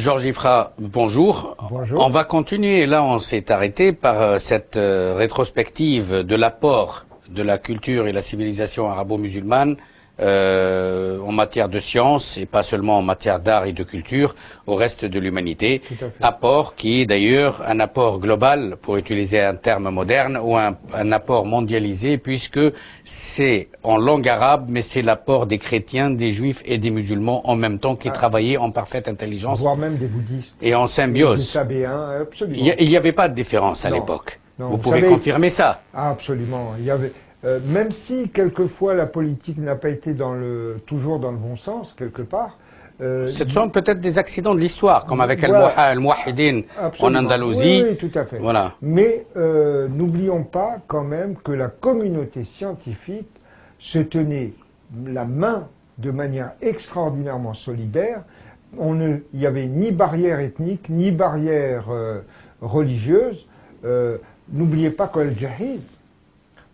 Georges Ifra, bonjour. Bonjour. On va continuer, là on s'est arrêté par cette rétrospective de l'apport de la culture et la civilisation arabo-musulmane en matière de sciences et pas seulement en matière d'art et de culture au reste de l'humanité. Apport qui est d'ailleurs un apport global, pour utiliser un terme moderne, ou un apport mondialisé, puisque c'est en langue arabe, mais c'est l'apport des chrétiens, des juifs et des musulmans en même temps qui travaillaient en parfaite intelligence. Voire même des bouddhistes. Et en symbiose. Des sabéens, absolument. Il n'y avait pas de différence à l'époque. Vous pouvez confirmer ça? Absolument. Il y avait, même si quelquefois la politique n'a pas été toujours dans le bon sens, quelque part. Ce sont peut-être des accidents de l'histoire, comme avec Al-Mouahidine en Andalousie. Oui, tout à fait. Voilà. Mais n'oublions pas quand même que la communauté scientifique se tenait la main de manière extraordinairement solidaire. Il n'y avait ni barrière ethnique, ni barrière religieuse. N'oubliez pas qu'Al-Jahiz,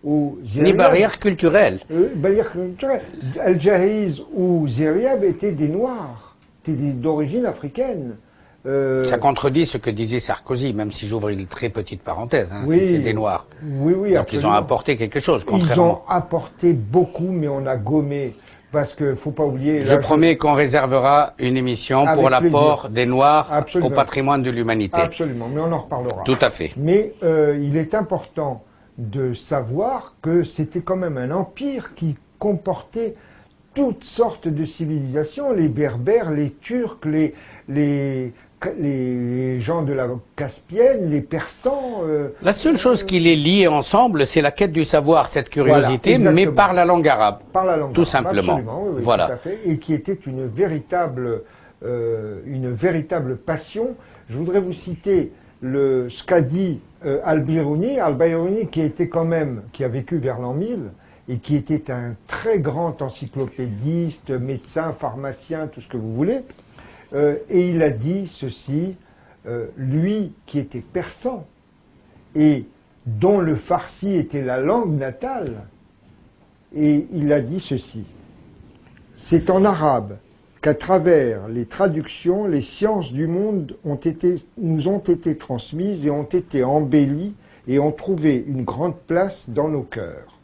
ni barrière culturelle. Al-Jahiz ou Ziriab étaient des Noirs, étaient d'origine africaine. Ça contredit ce que disait Sarkozy, même si j'ouvre une très petite parenthèse, hein, oui, c'est des Noirs. Oui, oui, donc absolument. ils ont apporté quelque chose, contrairement. Ils ont apporté beaucoup, mais on a gommé. Parce qu'il ne faut pas oublier... Je promets qu'on réservera une émission pour l'apport des Noirs au patrimoine de l'humanité. Absolument, mais on en reparlera. Tout à fait. Mais il est important de savoir que c'était quand même un empire qui comportait toutes sortes de civilisations, les Berbères, les Turcs, les gens de la Caspienne, les Persans... La seule chose qui les liait ensemble, c'est la quête du savoir, cette curiosité, voilà, mais par la langue arabe. Par la langue tout arabe, simplement. Absolument, oui, voilà. Tout à fait, et qui était une véritable passion. Je voudrais vous citer ce qu'a dit Al-Biruni, qui a vécu vers l'an 1000, et qui était un très grand encyclopédiste, médecin, pharmacien, tout ce que vous voulez. Et il a dit ceci, lui qui était persan et dont le farsi était la langue natale, et il a dit ceci: c'est en arabe qu'à travers les traductions, les sciences du monde nous ont été transmises et ont été embellies et ont trouvé une grande place dans nos cœurs.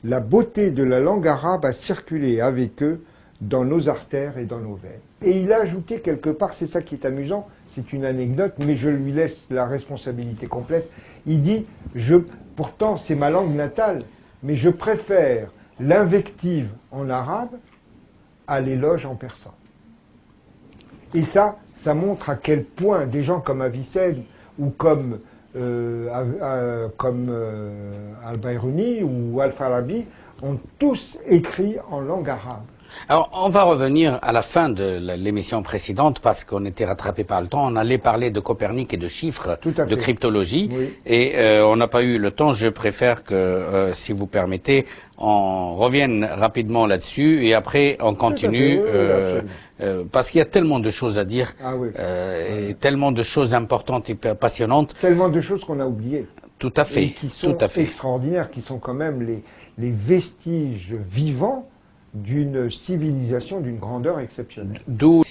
La beauté de la langue arabe a circulé avec eux dans nos artères et dans nos veines. Et il a ajouté quelque part, c'est ça qui est amusant, c'est une anecdote, mais je lui laisse la responsabilité complète. Il dit, pourtant c'est ma langue natale, mais je préfère l'invective en arabe à l'éloge en persan. Et ça montre à quel point des gens comme Avicenne ou comme Al-Biruni ou Al-Farabi ont tous écrit en langue arabe. Alors, on va revenir à la fin de l'émission précédente parce qu'on était rattrapé par le temps. On allait parler de Copernic et de chiffres, de cryptologie. Oui. Et on n'a pas eu le temps. Je préfère que, si vous permettez, on revienne rapidement là-dessus et après on continue. Parce qu'il y a tellement de choses à dire, et tellement de choses importantes et passionnantes. Tellement de choses qu'on a oubliées. Tout à fait. Et qui sont extraordinaires, qui sont quand même les vestiges vivants d'une civilisation d'une grandeur exceptionnelle. D'où